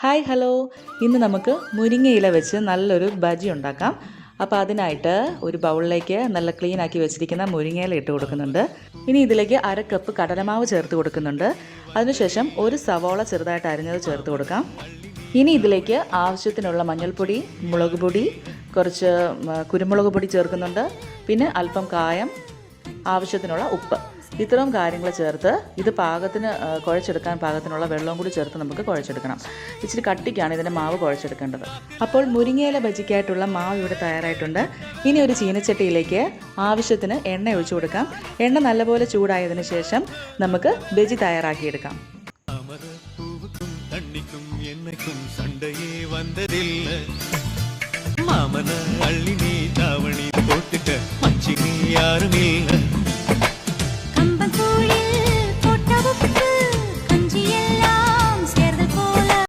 Hi hello, ഇന്ന് നമുക്ക് മുരിങ്ങയില വെച്ച് നല്ലൊരു ബജി ഉണ്ടാക്കാം. അപ്പോൾ അതിനായിട്ട് ഒരു ബൗളിലേക്ക് നല്ല ക്ലീൻ ആക്കി വെച്ചിരിക്കുന്ന മുരിങ്ങയില ഇട്ട് കൊടുക്കുന്നുണ്ട്. ഇനി ഇതിലേക്ക് 1/2 കപ്പ് കടലമാവ് ചേർത്ത് കൊടുക്കുന്നുണ്ട്. അതിനുശേഷം ഒരു സവോള ചെറുതായിട്ട് അരിഞ്ഞത് ചേർത്ത് കൊടുക്കാം. ഇനി ഇതിലേക്ക് ആവശ്യത്തിനുള്ള മഞ്ഞൾപ്പൊടി, മുളക് പൊടി, കുറച്ച് കുരുമുളക് പൊടി ചേർക്കുന്നുണ്ട്. പിന്നെ അല്പം കായം, ആവശ്യത്തിനുള്ള ഉപ്പ്, ഇത്രയും കാര്യങ്ങൾ ചേർത്ത് ഇത് പാകത്തിന് കുഴച്ചെടുക്കാൻ പാകത്തിനുള്ള വെള്ളവും കൂടി ചേർത്ത് നമുക്ക് കുഴച്ചെടുക്കണം. ഇച്ചിരി കട്ടിക്കാണ് ഇതിൻ്റെ മാവ് കുഴച്ചെടുക്കേണ്ടത്. അപ്പോൾ മുരിങ്ങയില ബജിക്കായിട്ടുള്ള മാവ് ഇവിടെ തയ്യാറായിട്ടുണ്ട്. ഇനി ഒരു ചീനച്ചട്ടിയിലേക്ക് ആവശ്യത്തിന് എണ്ണ ഒഴിച്ചു കൊടുക്കാം. എണ്ണ നല്ലപോലെ ചൂടായതിനു ശേഷം നമുക്ക് ബജി തയ്യാറാക്കിയെടുക്കാം. மாமன அள்ளி நீ தாவணி போட்டுக்க மச்சி நீ யாரும் இல்ல